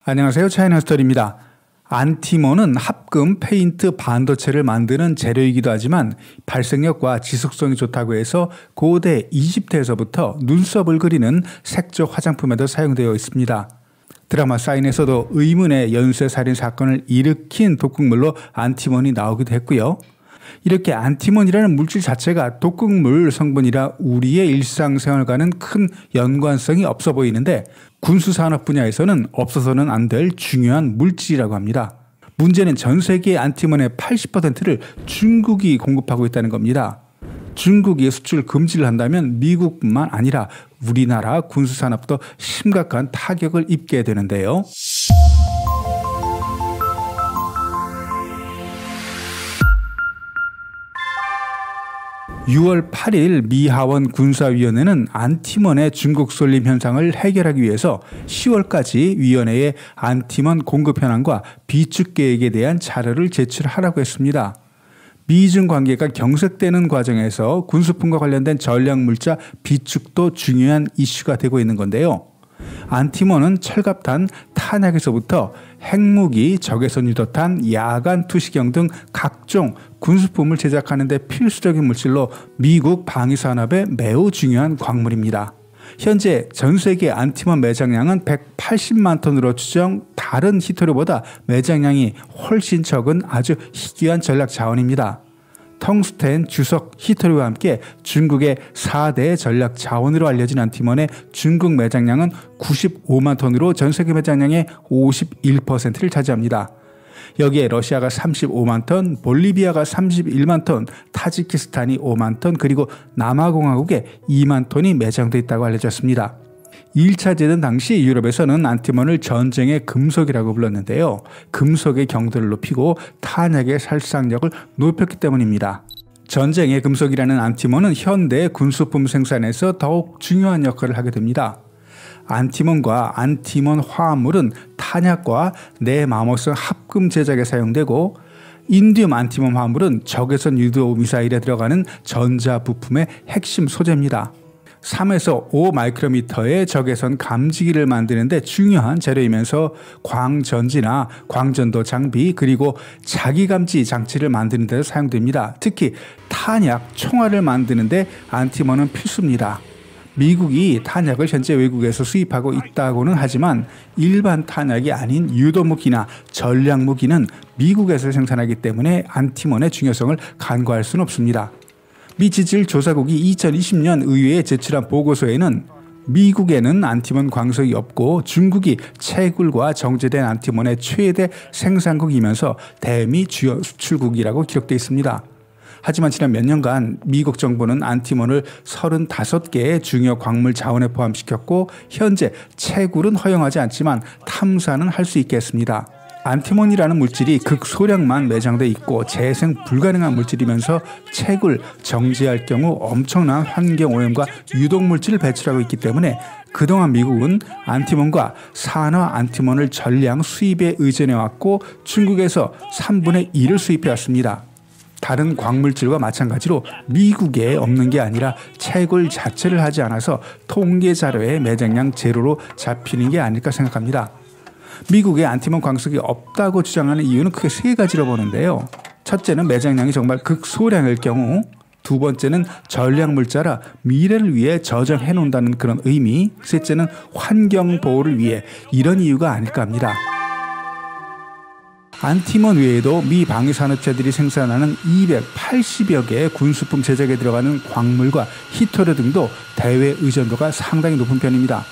안녕하세요. 차이나스토리입니다. 안티몬은 합금, 페인트, 반도체를 만드는 재료이기도 하지만 발색력과 지속성이 좋다고 해서 고대 이집트에서부터 눈썹을 그리는 색조 화장품에도 사용되어 있습니다. 드라마 사인에서도 의문의 연쇄살인 사건을 일으킨 독극물로 안티몬이 나오기도 했고요. 이렇게 안티몬이라는 물질 자체가 독극물 성분이라 우리의 일상생활과는 큰 연관성이 없어 보이는데 군수산업 분야에서는 없어서는 안 될 중요한 물질이라고 합니다. 문제는 전 세계의 안티몬의 80%를 중국이 공급하고 있다는 겁니다. 중국이 수출 금지를 한다면 미국뿐만 아니라 우리나라 군수산업도 심각한 타격을 입게 되는데요. 6월 8일 미 하원 군사위원회는 안티몬의 중국 쏠림 현상을 해결하기 위해서 10월까지 위원회에 안티몬 공급 현황과 비축 계획에 대한 자료를 제출하라고 했습니다. 미중 관계가 경색되는 과정에서 군수품과 관련된 전략물자 비축도 중요한 이슈가 되고 있는 건데요. 안티몬은 철갑탄, 탄약에서부터 핵무기, 적외선 유도탄, 야간 투시경 등 각종 군수품을 제작하는 데 필수적인 물질로 미국 방위산업에 매우 중요한 광물입니다. 현재 전 세계 안티몬 매장량은 180만 톤으로 추정, 다른 히토류보다 매장량이 훨씬 적은 아주 희귀한 전략 자원입니다. 텅스텐, 주석, 히토류와 함께 중국의 4대 전략 자원으로 알려진 안티몬의 중국 매장량은 95만 톤으로 전 세계 매장량의 51%를 차지합니다. 여기에 러시아가 35만 톤, 볼리비아가 31만 톤, 타지키스탄이 5만 톤, 그리고 남아공화국에 2만 톤이 매장돼 있다고 알려졌습니다. 2차 대전 당시 유럽에서는 안티몬을 전쟁의 금속이라고 불렀는데요. 금속의 경도를 높이고 탄약의 살상력을 높였기 때문입니다. 전쟁의 금속이라는 안티몬은 현대 군수품 생산에서 더욱 중요한 역할을 하게 됩니다. 안티몬과 안티몬 화합물은 탄약과 내마모성 합금 제작에 사용되고, 인디움 안티몬 화합물은 적외선 유도 미사일에 들어가는 전자 부품의 핵심 소재입니다. 3에서 5 마이크로미터의 적외선 감지기를 만드는 데 중요한 재료이면서 광전지나 광전도 장비, 그리고 자기감지 장치를 만드는 데 사용됩니다. 특히 탄약, 총알을 만드는 데 안티몬은 필수입니다. 미국이 탄약을 현재 외국에서 수입하고 있다고는 하지만 일반 탄약이 아닌 유도무기나 전략무기는 미국에서 생산하기 때문에 안티몬의 중요성을 간과할 수는 없습니다. 미 지질조사국이 2020년 의회에 제출한 보고서에는 미국에는 안티몬 광석이 없고 중국이 채굴과 정제된 안티몬의 최대 생산국이면서 대미 주요 수출국이라고 기록되어 있습니다. 하지만 지난 몇 년간 미국 정부는 안티몬을 35개의 중요 광물 자원에 포함시켰고 현재 채굴은 허용하지 않지만 탐사는 할 수 있게 했습니다. 안티몬이라는 물질이 극소량만 매장돼 있고 재생 불가능한 물질이면서 채굴, 정제할 경우 엄청난 환경오염과 유독물질을 배출하고 있기 때문에 그동안 미국은 안티몬과 산화 안티몬을 전량 수입에 의존해왔고 중국에서 3분의 1을 수입해왔습니다. 다른 광물질과 마찬가지로 미국에 없는 게 아니라 채굴 자체를 하지 않아서 통계 자료에 매장량 제로로 잡히는 게 아닐까 생각합니다. 미국에 안티몬 광석이 없다고 주장하는 이유는 크게 세 가지로 보는데요. 첫째는 매장량이 정말 극소량일 경우, 두 번째는 전략물자라 미래를 위해 저장해 놓는다는 그런 의미, 셋째는 환경보호를 위해, 이런 이유가 아닐까 합니다. 안티몬 외에도 미 방위산업체들이 생산하는 280여 개의 군수품 제작에 들어가는 광물과 히토류 등도 대외 의존도가 상당히 높은 편입니다.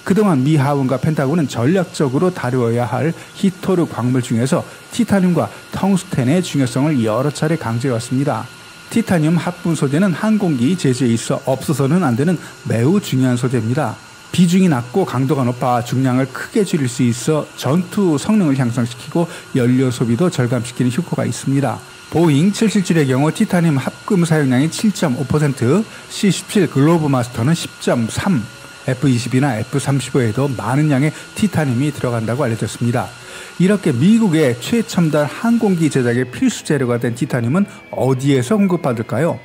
그동안 미 하원과 펜타곤은 전략적으로 다루어야 할 히토류 광물 중에서 티타늄과 텅스텐의 중요성을 여러 차례 강조해왔습니다. 티타늄 합분 소재는 항공기 제조에 있어 없어서는 안 되는 매우 중요한 소재입니다. 비중이 낮고 강도가 높아 중량을 크게 줄일 수 있어 전투 성능을 향상시키고 연료 소비도 절감시키는 효과가 있습니다. 보잉 777의 경우 티타늄 합금 사용량이 7.5%, C-17 글로브마스터는 10.3%, F-22나 F-35에도 많은 양의 티타늄이 들어간다고 알려졌습니다. 이렇게 미국의 최첨단 항공기 제작의 필수 재료가 된 티타늄은 어디에서 공급받을까요?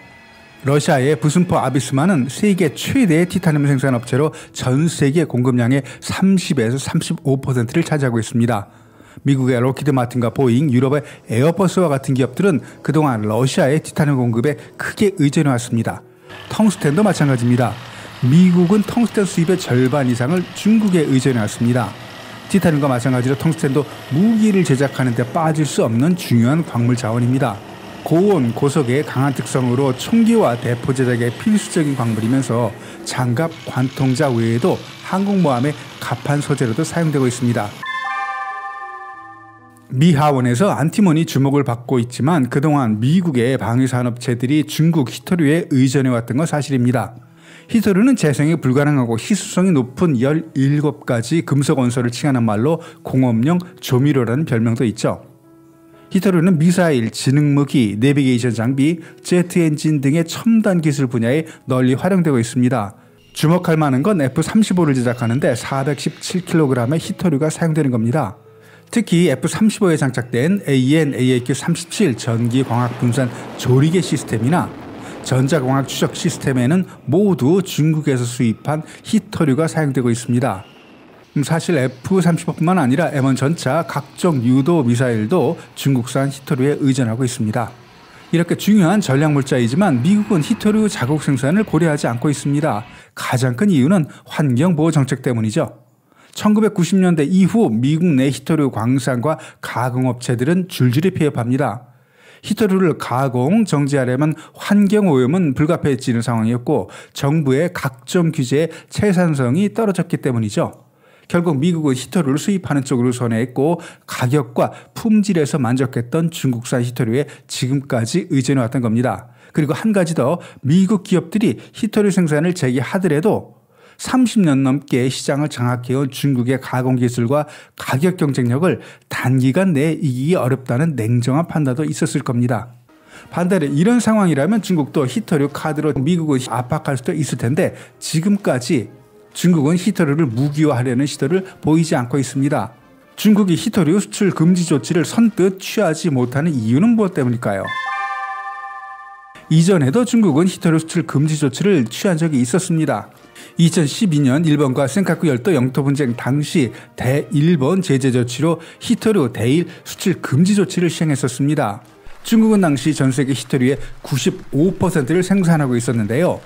러시아의 부순포 아비스만은 세계 최대의 티타늄 생산 업체로 전 세계 공급량의 30에서 35%를 차지하고 있습니다. 미국의 로키드 마틴과 보잉, 유럽의 에어버스와 같은 기업들은 그동안 러시아의 티타늄 공급에 크게 의존해 왔습니다. 텅스텐도 마찬가지입니다. 미국은 텅스텐 수입의 절반 이상을 중국에 의존해 왔습니다. 티타늄과 마찬가지로 텅스텐도 무기를 제작하는 데 빠질 수 없는 중요한 광물 자원입니다. 고온, 고속의 강한 특성으로 총기와 대포 제작에 필수적인 광물이면서 장갑, 관통자 외에도 항공모함의 갑판 소재로도 사용되고 있습니다. 미 하원에서 안티몬이 주목을 받고 있지만 그동안 미국의 방위산업체들이 중국 히토류에 의존해왔던 건 사실입니다. 히토류는 재생이 불가능하고 희소성이 높은 17가지 금속 원소를 칭하는 말로 공업용 조미료라는 별명도 있죠. 히토류는 미사일, 지능무기, 내비게이션 장비, 제트 엔진 등의 첨단 기술 분야에 널리 활용되고 있습니다. 주목할 만한 건 F-35를 제작하는데 417kg의 히토류가 사용되는 겁니다. 특히 F-35에 장착된 AN/AAQ-37 전기광학분산 조리개 시스템이나 전자공학 추적 시스템에는 모두 중국에서 수입한 히토류가 사용되고 있습니다. 사실 F-35뿐만 아니라 M1 전차 각종 유도 미사일도 중국산 히토류에 의존하고 있습니다. 이렇게 중요한 전략물자이지만 미국은 히토류 자국 생산을 고려하지 않고 있습니다. 가장 큰 이유는 환경보호 정책 때문이죠. 1990년대 이후 미국 내 히토류 광산과 가공업체들은 줄줄이 폐업합니다. 히토류를 가공, 정지하려면 환경오염은 불가피해지는 상황이었고 정부의 각종 규제에 채산성이 떨어졌기 때문이죠. 결국 미국은 히토류를 수입하는 쪽으로 선회했고 가격과 품질에서 만족했던 중국산 히토류에 지금까지 의존해왔던 겁니다. 그리고 한 가지 더, 미국 기업들이 히토류 생산을 재개하더라도 30년 넘게 시장을 장악해온 중국의 가공기술과 가격 경쟁력을 단기간 내에 이기기 어렵다는 냉정한 판단도 있었을 겁니다. 반대로 이런 상황이라면 중국도 히토류 카드로 미국을 압박할 수도 있을 텐데 지금까지 중국은 히토류를 무기화하려는 시도를 보이지 않고 있습니다. 중국이 히토류 수출 금지 조치를 선뜻 취하지 못하는 이유는 무엇 때문일까요? 이전에도 중국은 히토류 수출 금지 조치를 취한 적이 있었습니다. 2012년 일본과 센카쿠 열도 영토 분쟁 당시 대일본 제재 조치로 히토류 대일 수출 금지 조치를 시행했었습니다. 중국은 당시 전 세계 히토류의 95%를 생산하고 있었는데요.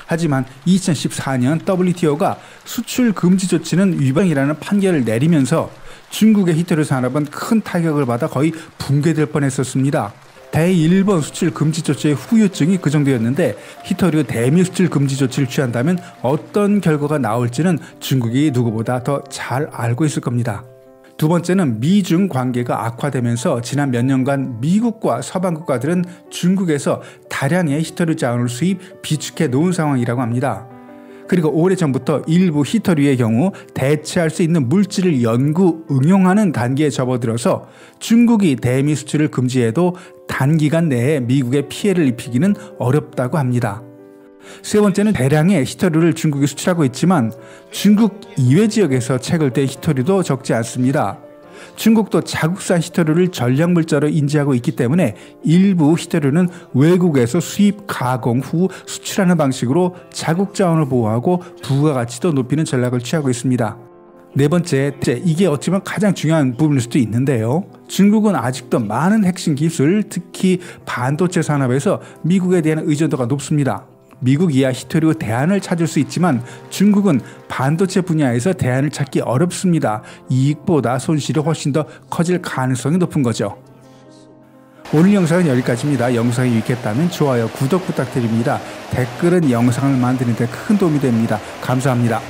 하지만 2014년 WTO가 수출 금지 조치는 위반이라는 판결을 내리면서 중국의 히토류 산업은 큰 타격을 받아 거의 붕괴될 뻔했었습니다. 대일본 수출 금지 조치의 후유증이 그 정도였는데 히토류 대미 수출 금지 조치를 취한다면 어떤 결과가 나올지는 중국이 누구보다 더 잘 알고 있을 겁니다. 두 번째는 미중 관계가 악화되면서 지난 몇 년간 미국과 서방 국가들은 중국에서 다량의 히토류 자원을 수입, 비축해 놓은 상황이라고 합니다. 그리고 오래전부터 일부 히토류의 경우 대체할 수 있는 물질을 연구, 응용하는 단계에 접어들어서 중국이 대미 수출을 금지해도 단기간 내에 미국에 피해를 입히기는 어렵다고 합니다. 세 번째는 대량의 히토류를 중국이 수출하고 있지만 중국 이외 지역에서 체결된 히토류도 적지 않습니다. 중국도 자국산 히토류를 전략물자로 인지하고 있기 때문에 일부 히토류는 외국에서 수입, 가공 후 수출하는 방식으로 자국 자원을 보호하고 부가가치도 높이는 전략을 취하고 있습니다. 네 번째, 이게 어찌보면 가장 중요한 부분일 수도 있는데요. 중국은 아직도 많은 핵심 기술, 특히 반도체 산업에서 미국에 대한 의존도가 높습니다. 미국이야 히토류 대안을 찾을 수 있지만 중국은 반도체 분야에서 대안을 찾기 어렵습니다. 이익보다 손실이 훨씬 더 커질 가능성이 높은 거죠. 오늘 영상은 여기까지입니다. 영상이 유익했다면 좋아요, 구독 부탁드립니다. 댓글은 영상을 만드는 데 큰 도움이 됩니다. 감사합니다.